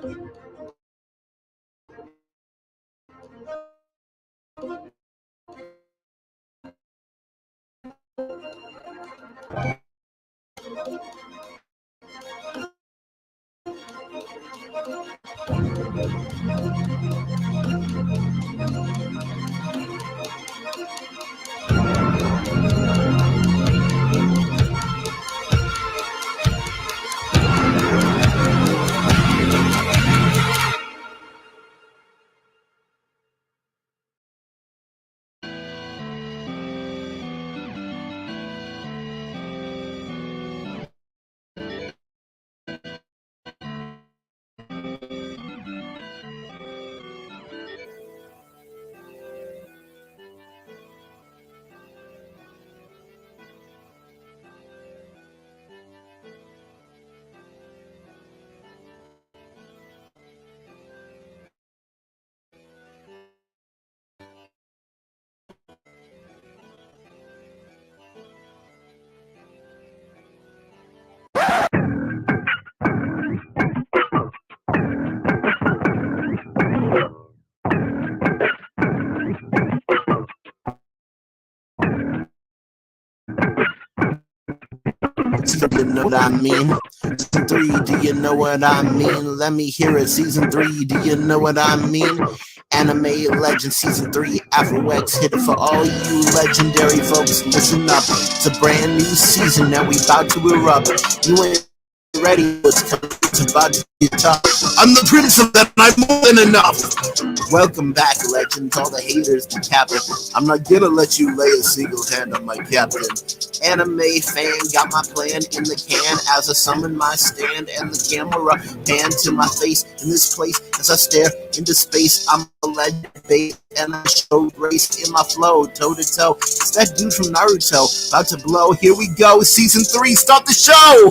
Do you know what I mean? Season 3, do you know what I mean? Let me hear it. Season 3, do you know what I mean? Anime Legends Season 3, Afro X hit it for all you legendary folks. Listen up, it's a brand new season and we about to erupt. You ain't ready, it's about to be tough. I'm the prince of that, I'm more than enough. Welcome back, legends, all the haters, the captain. I'm not gonna let you lay a single hand on my captain. Anime fan, got my plan in the can as I summon my stand and the camera pan to my face in this place as I stare into space. I'm a legend base and I show grace in my flow, toe to toe. It's that dude from Naruto, about to blow. Here we go, season 3, start the show!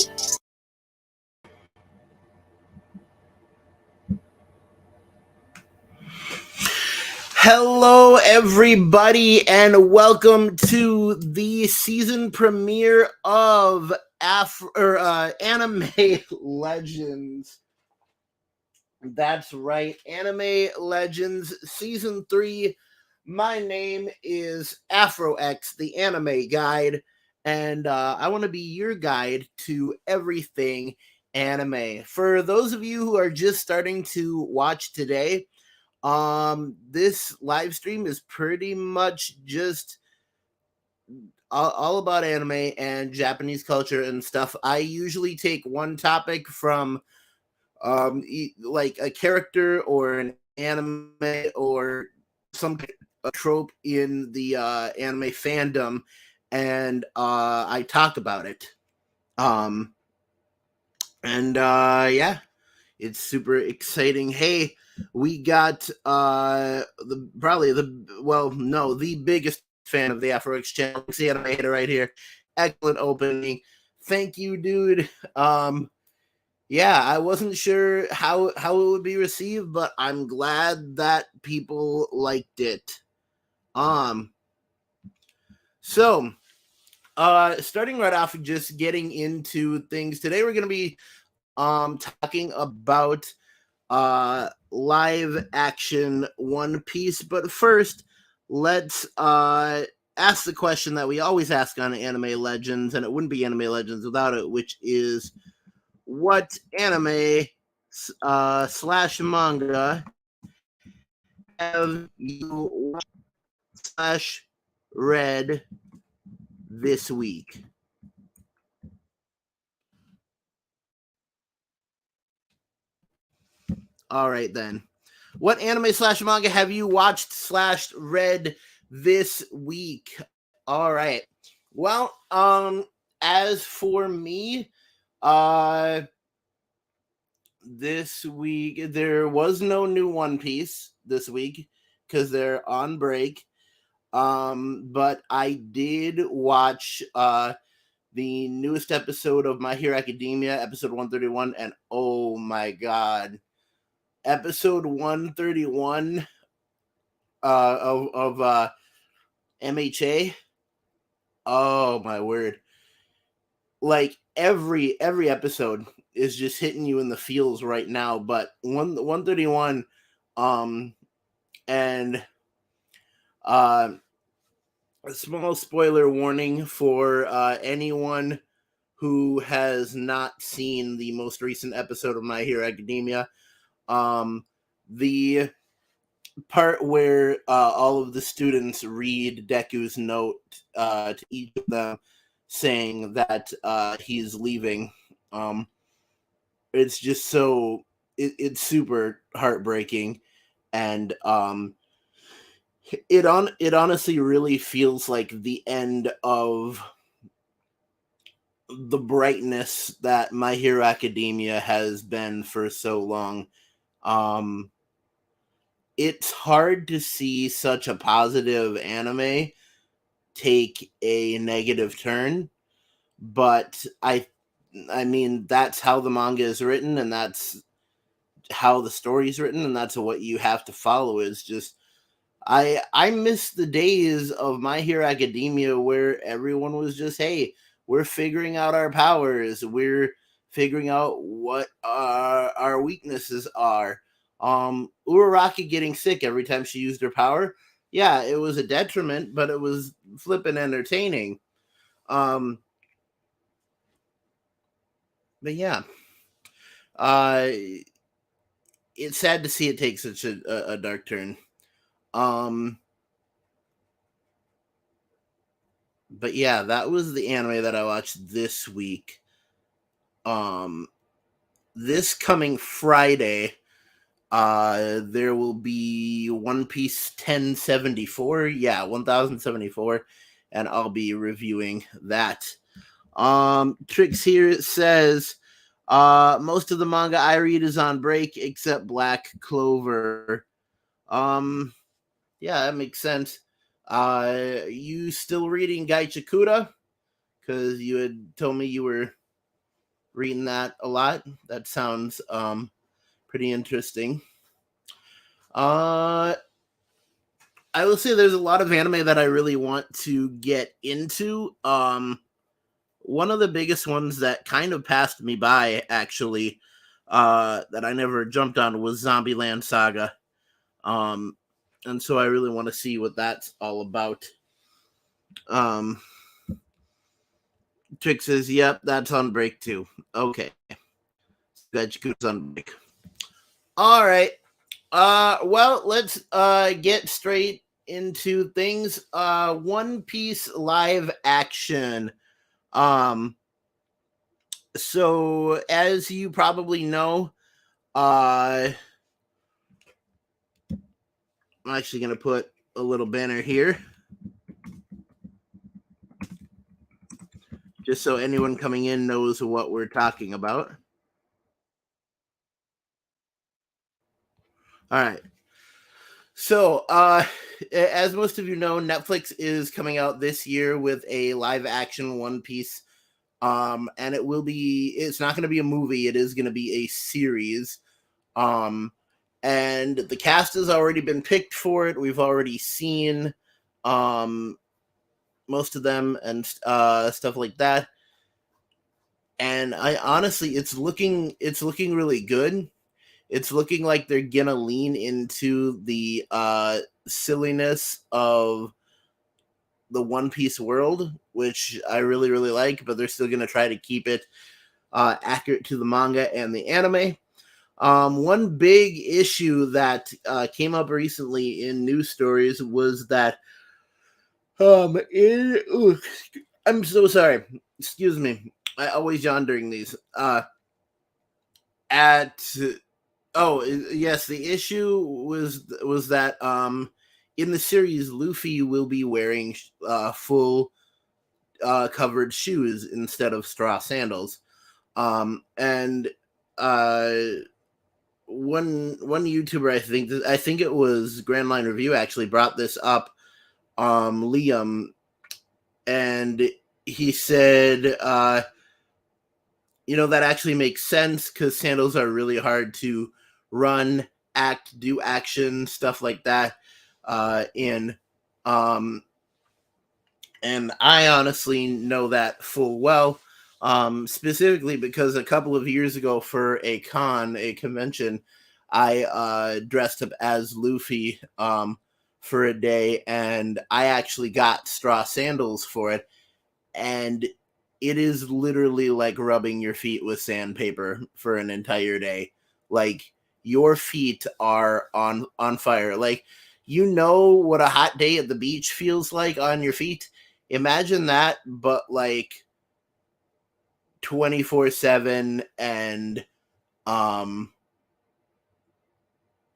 Hello, everybody, and welcome to the season premiere of Anime Legends. That's right, Anime Legends Season 3. My name is AfroX, the anime guide, and I want to be your guide to everything anime. For those of you who are just starting to watch today, this live stream is pretty much just all about anime and Japanese culture and stuff. I usually take one topic from like a character or an anime or some trope in the anime fandom, and I talk about it. Yeah, it's super exciting. Hey, we got the biggest fan of the AfroX channel, the animator right here. Excellent opening. Thank you, dude. Yeah, I wasn't sure how it would be received, but I'm glad that people liked it. So starting right off, just getting into things today, we're gonna be talking about live action One Piece. But first, let's ask the question that we always ask on Anime Legends, and it wouldn't be Anime Legends without it, which is what anime slash manga have you watched slash read this week? All right, then. What anime slash manga have you watched slash read this week? All right. Well, as for me, uh, this week there was no new One Piece this week because they're on break. But I did watch the newest episode of My Hero Academia, episode 131, and oh my god, episode 131 of MHA. Oh my word! Like every episode is just hitting you in the feels right now. But 131, and a small spoiler warning for anyone who has not seen the most recent episode of My Hero Academia. The part where all of the students read Deku's note to each of them saying that he's leaving. It's just so it's super heartbreaking, and it honestly really feels like the end of the brightness that My Hero Academia has been for so long. It's hard to see such a positive anime take a negative turn, but I mean that's how the manga is written, and that's how the story is written, and that's what you have to follow. Is just I miss the days of My Hero Academia where everyone was just, hey, we're figuring out our powers, we're figuring out what our weaknesses are. Uraraki getting sick every time she used her power, yeah, it was a detriment, but it was flippin' entertaining. But yeah, it's sad to see it take such a dark turn. But yeah, that was the anime that I watched this week. This coming Friday, there will be One Piece 1074. Yeah, 1074, and I'll be reviewing that. Tricks here says most of the manga I read is on break except Black Clover. Yeah, that makes sense. You still reading Gaichikuda? Because you had told me you were reading that a lot. That sounds pretty interesting. I will say there's a lot of anime that I really want to get into. One of the biggest ones that kind of passed me by, actually, that I never jumped on was Zombieland Saga. And so I really want to see what that's all about. Trick says, yep, that's on break too. Okay. Gaichikuda's on break. All right. Well, let's get straight into things. One Piece live action. So as you probably know, I'm actually gonna put a little banner here, just so anyone coming in knows what we're talking about. All right. So, as most of you know, Netflix is coming out this year with a live action One Piece. And it's not going to be a movie, it is going to be a series. And the cast has already been picked for it. We've already seen most of them and stuff like that. And I honestly, it's looking really good. It's looking like they're gonna lean into the silliness of the One Piece world, which I really, really like, but they're still gonna try to keep it accurate to the manga and the anime. One big issue that came up recently in news stories was that I'm so sorry. Excuse me. I always yawn during these. At Oh yes, the issue was that in the series Luffy will be wearing full covered shoes instead of straw sandals. And one YouTuber, I think it was Grand Line Review, actually brought this up. Liam, and he said that actually makes sense because sandals are really hard to run, act, do action, stuff like that in. And I honestly know that full well. Specifically because a couple of years ago for a convention, I dressed up as Luffy for a day, and I actually got straw sandals for it, and it is literally like rubbing your feet with sandpaper for an entire day. Like, your feet are on fire. Like, you know what a hot day at the beach feels like on your feet? Imagine that, but like 24/7, um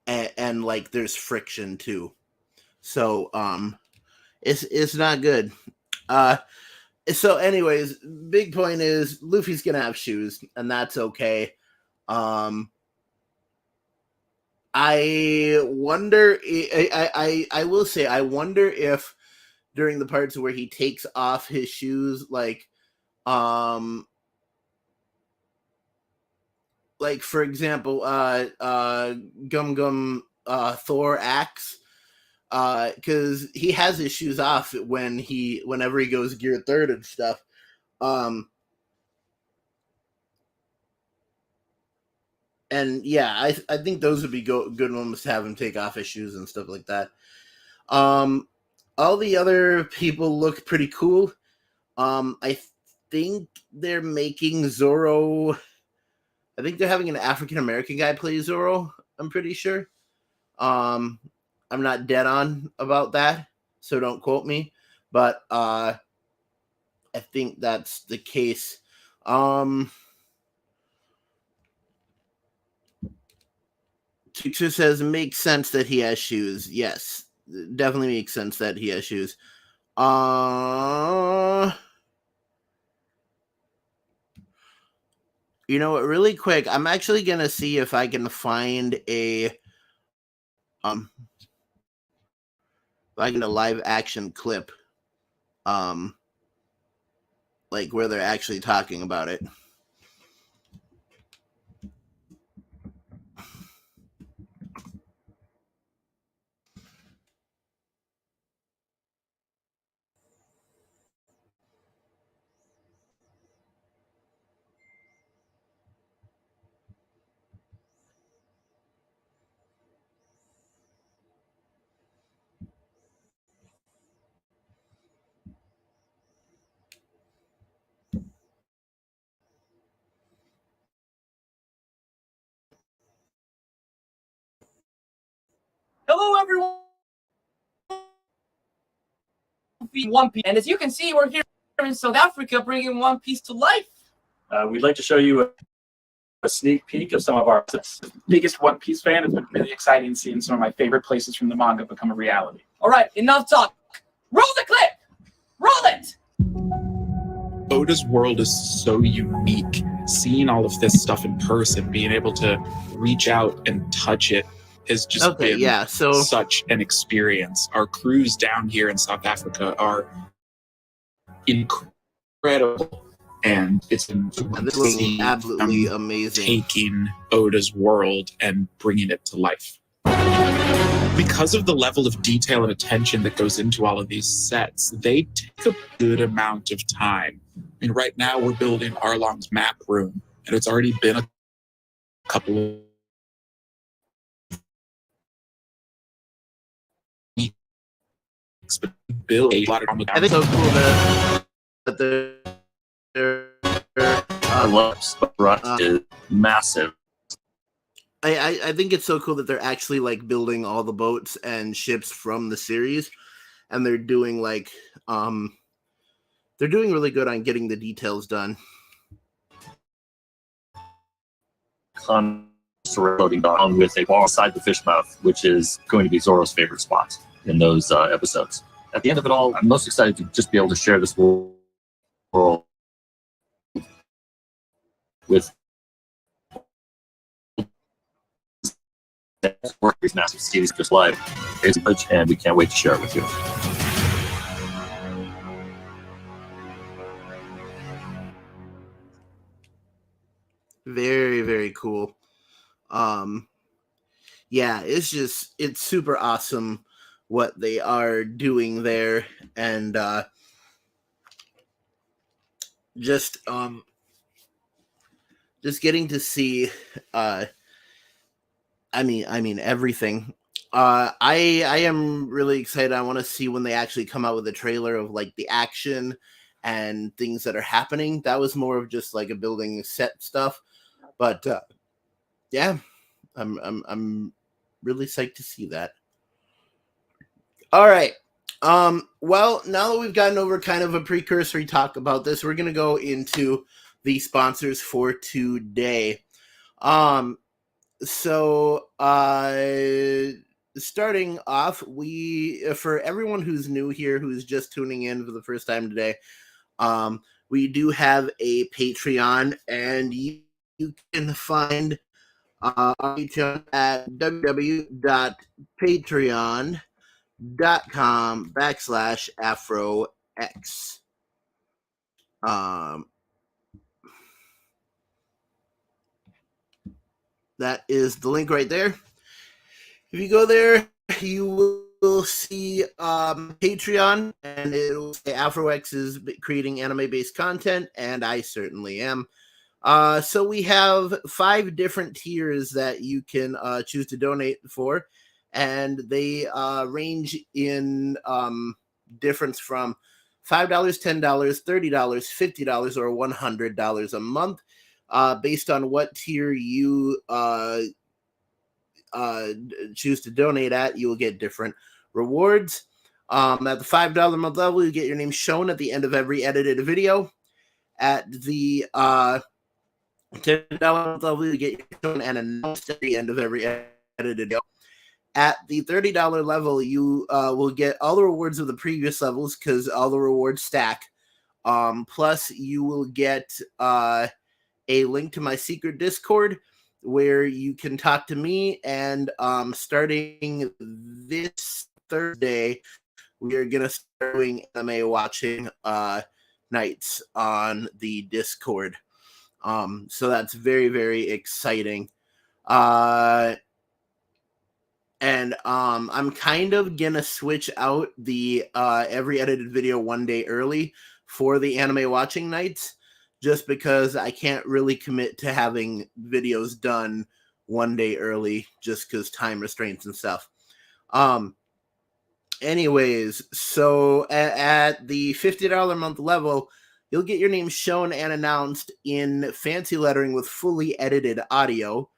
and like there's friction too. So it's not good. Uh so anyways, big point is Luffy's gonna have shoes, and that's okay. Um I wonder I will say I wonder if during the parts where he takes off his shoes, um like for example, Gum Gum Thor axe, because he has his shoes off whenever he goes gear third and stuff. Um, and yeah, I think those would be good ones to have him take off his shoes and stuff like that. Um, all the other people look pretty cool. I think they're making Zoro. I think they're having an African American guy play Zoro. I'm pretty sure. Um, I'm not dead on about that, so don't quote me. But I think that's the case. Teacher says it makes sense that he has shoes. Yes, definitely makes sense that he has shoes. You know what? Really quick, I'm actually gonna see if I can find um a live action clip, um, like where they're actually talking about it. Hello, everyone. One Piece, and as you can see, we're here in South Africa, bringing One Piece to life. We'd like to show you a sneak peek of some of our biggest One Piece fan. It's been really exciting seeing some of my favorite places from the manga become a reality. All right, enough talk. Roll the clip. Roll it. Oda's world is so unique. Seeing all of this stuff in person, being able to reach out and touch it has just been such an experience. Our crews down here in South Africa are incredible, and it's been absolutely amazing. Taking Oda's world and bringing it to life. Because of the level of detail and attention that goes into all of these sets, they take a good amount of time. I mean, right now we're building Arlong's map room, and it's already been a couple of weeks, but build a lot of I think it's so cool that they're is massive. I think it's so cool that they're actually like building all the boats and ships from the series, and they're doing they're doing really good on getting the details done. Loading down with a bar inside the fish mouth, which is going to be Zoro's favorite spot in those episodes. At the end of it all, I'm most excited to just be able to share this world with work these massive series just live, and we can't wait to share it with you. Very, very cool. Yeah, it's super awesome what they are doing there, and just getting to see I mean everything. I am really excited. I want to see when they actually come out with a trailer of like the action and things that are happening. That was more of just like a building set stuff, but yeah, I'm really psyched to see that. All right. Well, now that we've gotten over kind of a precursory talk about this, we're gonna go into the sponsors for today. So starting off, for everyone who's new here, who's just tuning in for the first time today, we do have a Patreon, and you can find our Patreon at www.patreon.com/AfroX. That is the link right there. If you go there, you will see Patreon, and it'll say AfroX is creating anime-based content, and I certainly am. So we have 5 different tiers that you can choose to donate for, and they range in difference from $5, $10, $30, $50, or $100 a month. Based on what tier you choose to donate at, you will get different rewards. At the $5 a month level, you get your name shown at the end of every edited video. At the $10 level, you get your shown and announced at the end of every edited video. At the $30 level, you will get all the rewards of the previous levels because all the rewards stack. Plus, you will get a link to my secret Discord where you can talk to me. And starting this Thursday, we are going to start doing anime watching nights on the Discord. So that's very, very exciting. And I'm kind of going to switch out the every edited video one day early for the anime watching nights, just because I can't really commit to having videos done one day early just because time restraints and stuff. Anyways, so at the $50 a month level, you'll get your name shown and announced in fancy lettering with fully edited audio,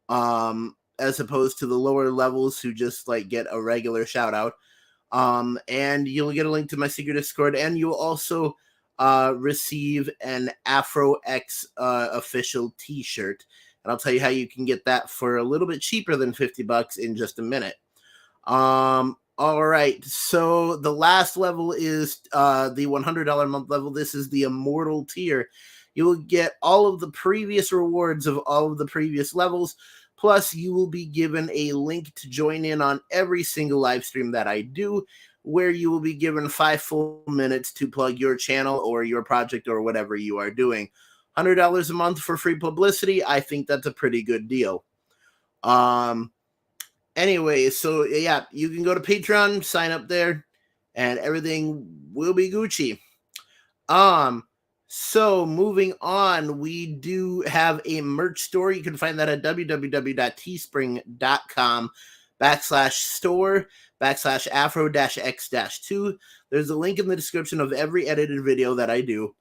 as opposed to the lower levels who just like get a regular shout out. And you'll get a link to my secret Discord, and you'll also receive an AfroX official t-shirt, and I'll tell you how you can get that for a little bit cheaper than $50 in just a minute. All right, so the last level is the $100 a month level. This is the Immortal tier. You will get all of the previous rewards of all of the previous levels, plus you will be given a link to join in on every single live stream that I do, where you will be given 5 full minutes to plug your channel or your project or whatever you are doing. $100 a month for free publicity. I think that's a pretty good deal. Anyway, so yeah, you can go to Patreon, sign up there, and everything will be Gucci. So moving on, we do have a merch store. You can find that at www.teespring.com/store/Afro-X-2. There's a link in the description of every edited video that I do.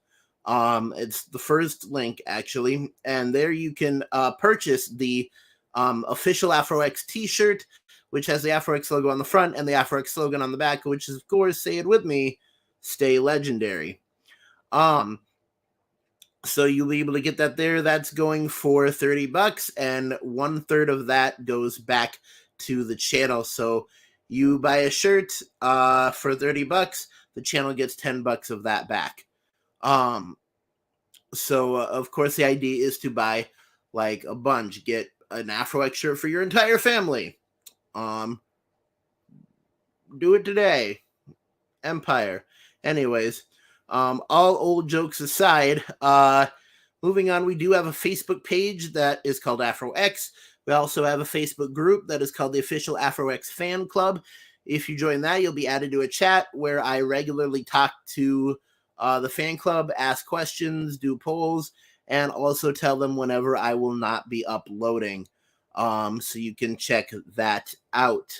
It's the first link actually, and there you can purchase the official AfroX t-shirt, which has the AfroX logo on the front and the AfroX slogan on the back, which is, of course, say it with me, stay legendary. So you'll be able to get that there. That's going for $30, and 1/3 of that goes back to the channel. So you buy a shirt for $30, the channel gets $10 of that back. So of course the idea is to buy like a bunch, get an AfroX shirt for your entire family. Do it today. Empire. Anyways, all old jokes aside, moving on, we do have a Facebook page that is called AfroX. We also have a Facebook group that is called the Official AfroX Fan Club. If you join that, you'll be added to a chat where I regularly talk to the fan club, ask questions, do polls, and also tell them whenever I will not be uploading. So you can check that out.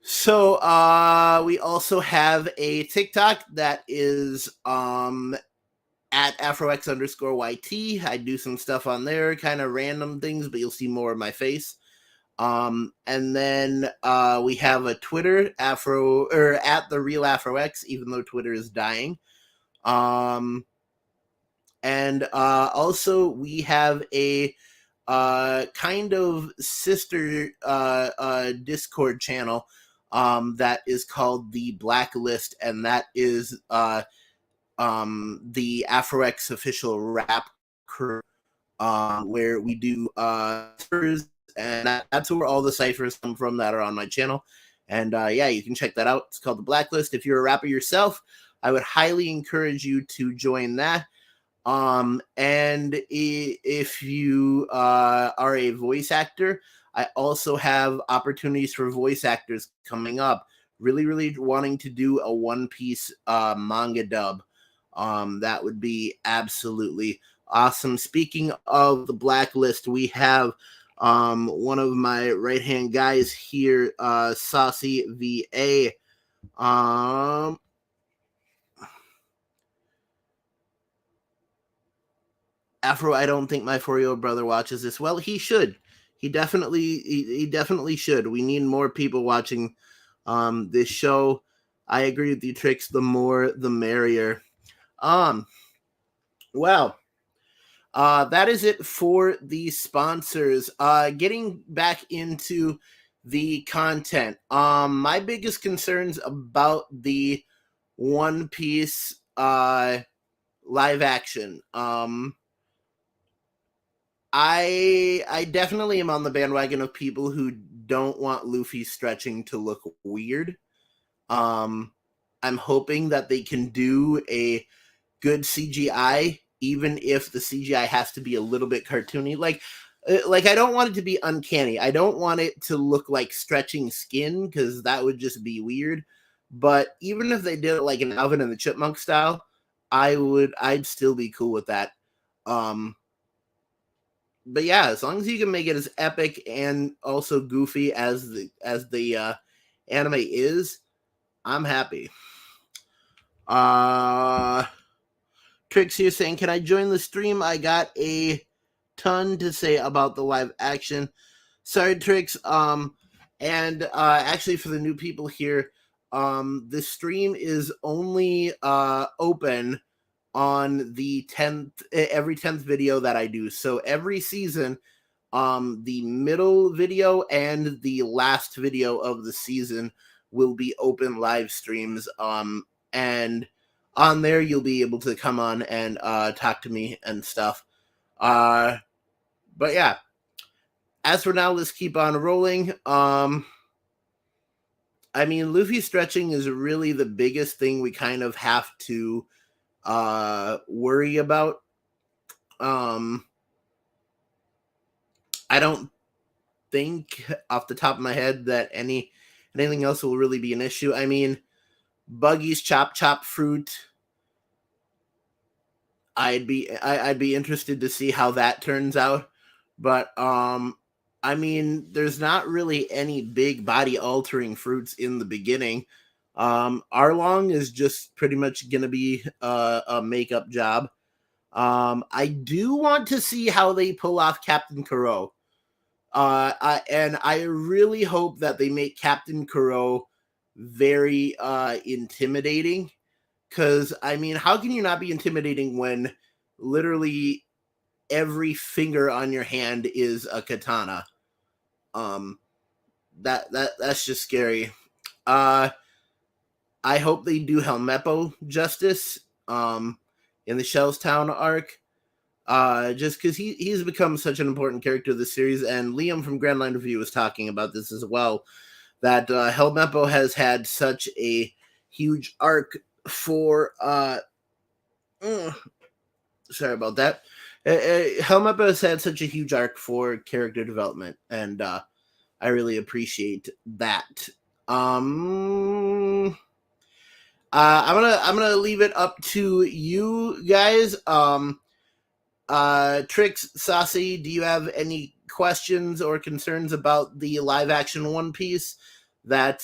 So we also have a TikTok that is at AfroX_YT. I do some stuff on there, kind of random things, but you'll see more of my face. And then we have a Twitter, at the Real AfroX, even though Twitter is dying. And also we have a kind of sister Discord channel that is called the Blacklist, and that is the AfroX official rap crew, where we do and that's where all the ciphers come from that are on my channel. And yeah, you can check that out. It's called the Blacklist. If you're a rapper yourself, I would highly encourage you to join that. And if you are a voice actor, I also have opportunities for voice actors coming up. Really wanting to do a One Piece manga dub. That would be absolutely awesome. Speaking of the Blacklist, we have one of my right-hand guys here, Saucy VA. Afro, I don't think my 4-year-old brother watches this. Well, he should. He definitely should. We need more people watching this show. I agree with you, Trix. The more, the merrier. Well, that is it for the sponsors. Getting back into the content. My biggest concerns about the One Piece live action. I definitely am on the bandwagon of people who don't want Luffy stretching to look weird. I'm hoping that they can do a good CGI, even if the CGI has to be a little bit cartoony. Like I don't want it to be uncanny. I don't want it to look like stretching skin, because that would just be weird. But even if they did it like an Alvin and the Chipmunk style, I'd still be cool with that. But yeah, as long as you can make it as epic and also goofy as the anime is, I'm happy. Trix here saying, can I join the stream? I got a ton to say about the live action. Sorry, Trix. And actually for the new people here, the stream is only open on the 10th, every 10th video that I do. So every season, the middle video and the last video of the season will be open live streams. And on there, you'll be able to come on and talk to me and stuff. But yeah, as for now, let's keep on rolling. I mean, Luffy stretching is really the biggest thing we kind of have to worry about. I don't think off the top of my head that anything else will really be an issue. I mean, Buggy's chop fruit, I'd be interested to see how that turns out. But I mean, there's not really any big body altering fruits in the beginning. Arlong is just pretty much gonna be a makeup job. I do want to see how they pull off Captain Kuro. And I really hope that they make Captain Kuro very intimidating. Because, I mean, how can you not be intimidating when literally every finger on your hand is a katana? That's just scary. I hope they do Helmeppo justice in the Shellstown arc. Just because he's become such an important character of the series, and Liam from Grand Line Review was talking about this as well, that Helmeppo has had such a huge arc for sorry about that. Helmeppo has had such a huge arc for character development, and I really appreciate that. I'm gonna leave it up to you guys. Trix, Sassy, do you have any questions or concerns about the live action One Piece that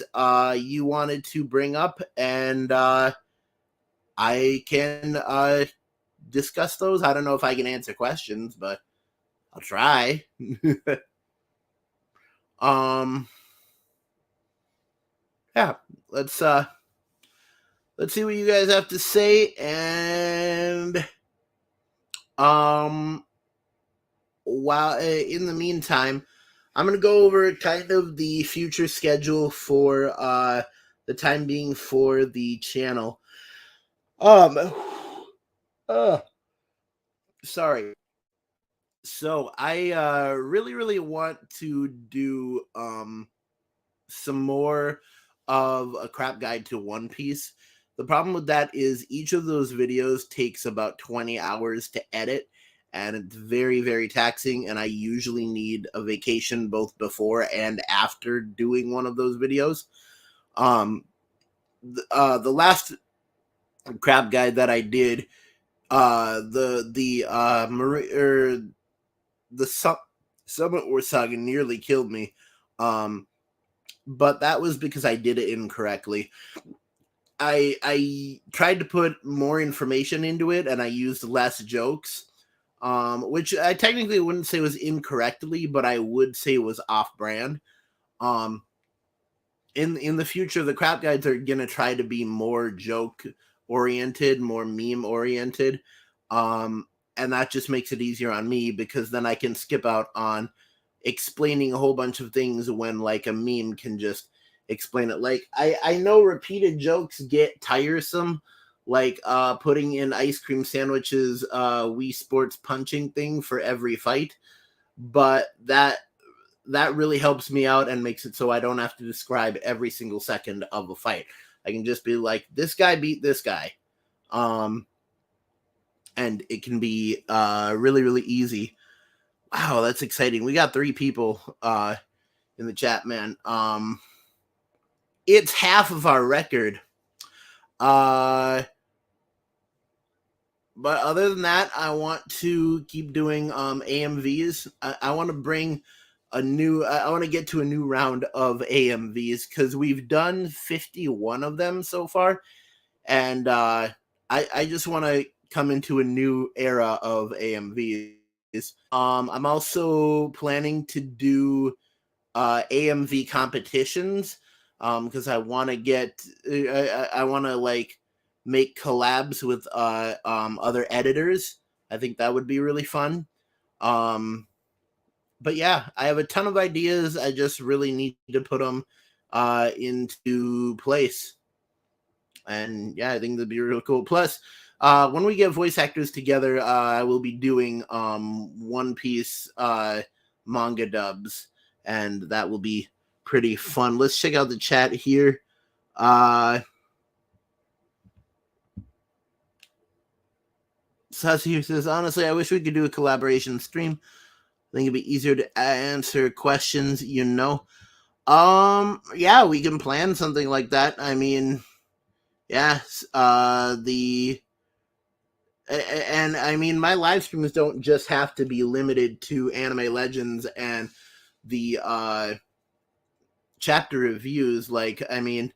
you wanted to bring up? And I can discuss those. I don't know if I can answer questions, but I'll try. Yeah, let's see what you guys have to say. And while in the meantime, I'm gonna go over kind of the future schedule for the time being for the channel. Sorry. So I really want to do some more of a crap guide to One Piece. The problem with that is each of those videos takes about 20 hours to edit, and it's very, very taxing, and I usually need a vacation both before and after doing one of those videos. The last crab guide that I did, Summit War Saga nearly killed me, but that was because I did it incorrectly. I tried to put more information into it, and I used less jokes, which I technically wouldn't say was incorrectly, but I would say was off-brand. In the future, the crap guides are gonna try to be more joke-oriented, more meme-oriented, and that just makes it easier on me, because then I can skip out on explaining a whole bunch of things when, like, a meme can just explain it. Like, I know repeated jokes get tiresome, like putting in ice cream sandwiches, Wii Sports punching thing for every fight, but that really helps me out and makes it so I don't have to describe every single second of a fight. I can just be like, this guy beat this guy, and it can be really easy. Wow, that's exciting. We got 3 people in the chat, man. It's half of our record. But other than that, I want to keep doing AMVs. I want to bring I want to get to a new round of AMVs, because we've done 51 of them so far. And I just want to come into a new era of AMVs. I'm also planning to do AMV competitions, because I want to I want to like make collabs with other editors. I think that would be really fun. But yeah, I have a ton of ideas. I just really need to put them into place. And yeah, I think that'd be really cool. Plus, when we get voice actors together, I will be doing One Piece manga dubs, and that will be pretty fun. Let's check out the chat here. Sassy says, honestly, I wish we could do a collaboration stream. I think it'd be easier to answer questions, you know. Yeah, we can plan something like that. I mean, yeah, and I mean, my live streams don't just have to be limited to Anime Legends and the chapter reviews. Like, I mean,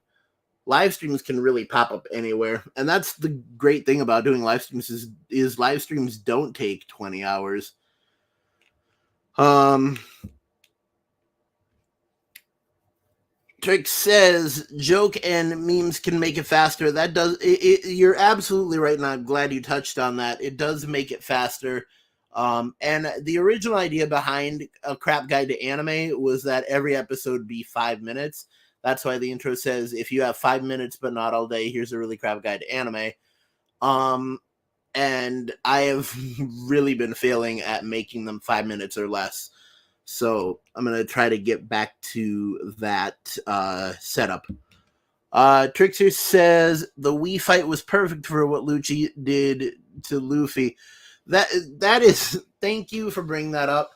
live streams can really pop up anywhere, and that's the great thing about doing live streams is live streams don't take 20 hours. Trick says joke and memes can make it faster. That does you're absolutely right, and I'm glad you touched on that. It does make it faster. And the original idea behind A Crap Guide to Anime was that every episode be 5 minutes. That's why the intro says, if you have 5 minutes but not all day, here's a really crap guide to anime. And I have really been failing at making them 5 minutes or less. So I'm going to try to get back to that setup. Trickster says the Wii fight was perfect for what Lucci did to Luffy. That is, thank you for bringing that up.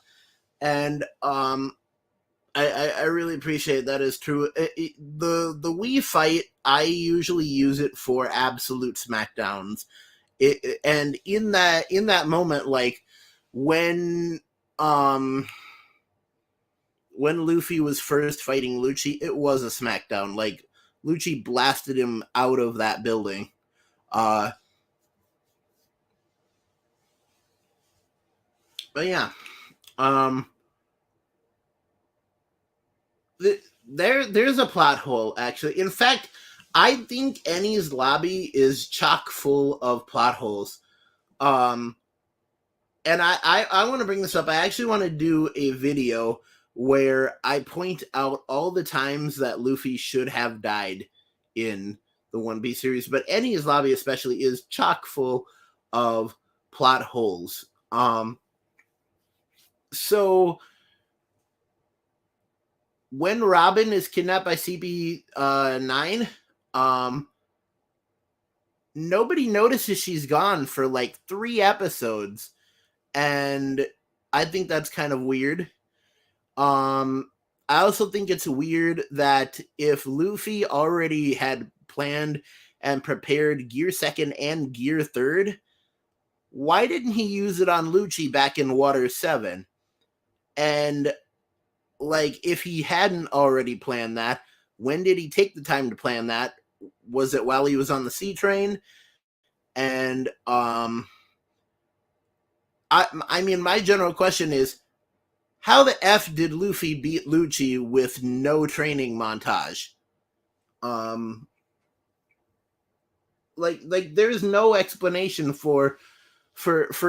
And I really appreciate that. Is true. The Wii fight, I usually use it for absolute smackdowns. And in that moment, like when Luffy was first fighting Lucci, it was a smackdown. Like Lucci blasted him out of that building. But yeah, there's a plot hole actually. In fact, I think Enies Lobby is chock full of plot holes. And I want to bring this up. I actually want to do a video where I point out all the times that Luffy should have died in the One Piece series, but Enies Lobby especially is chock full of plot holes. So when Robin is kidnapped by CP9, nobody notices she's gone for like 3 episodes, and I think that's kind of weird. I also think it's weird that if Luffy already had planned and prepared Gear 2nd and Gear 3rd, why didn't he use it on Lucci back in Water 7? And like, if he hadn't already planned that, when did he take the time to plan that? Was it while he was on the sea train? And I mean, my general question is, how the F did Luffy beat Lucci with no training montage? Like there's no explanation for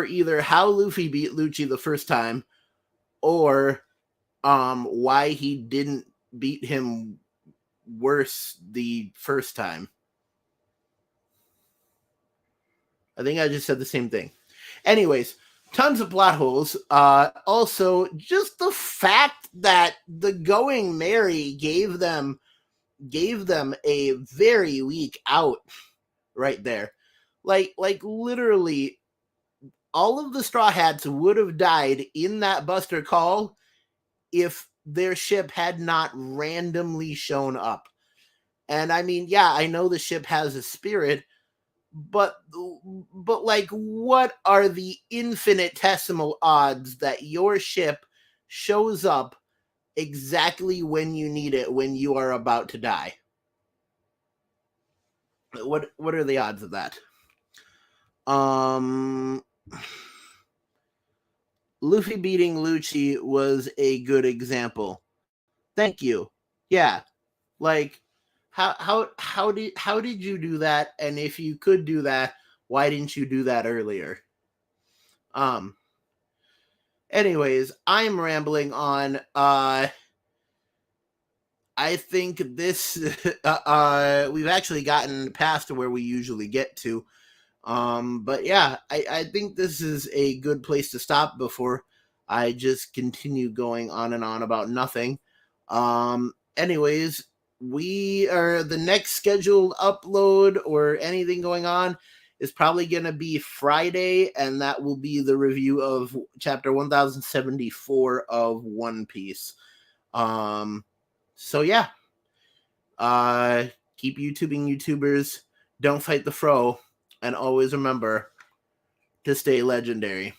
either how Luffy beat Lucci the first time, or why he didn't beat him worse the first time. I think I just said the same thing. Anyways, tons of plot holes. Also, just the fact that the Going Merry gave them a very weak out right there. Like literally, all of the Straw Hats would have died in that Buster Call if their ship had not randomly shown up. And I mean, yeah, I know the ship has a spirit, but like, what are the infinitesimal odds that your ship shows up exactly when you need it, when you are about to die? What are the odds of that? Luffy beating Lucci was a good example. Thank you. Yeah. Like, how did you do that? And if you could do that, why didn't you do that earlier? Anyways, I'm rambling on. I think this we've actually gotten past where we usually get to. But yeah, I think this is a good place to stop before I just continue going on and on about nothing. Anyways, the next scheduled upload or anything going on is probably going to be Friday, and that will be the review of chapter 1074 of One Piece. So yeah, keep YouTubing, YouTubers. Don't fight the fro. And always remember to stay legendary.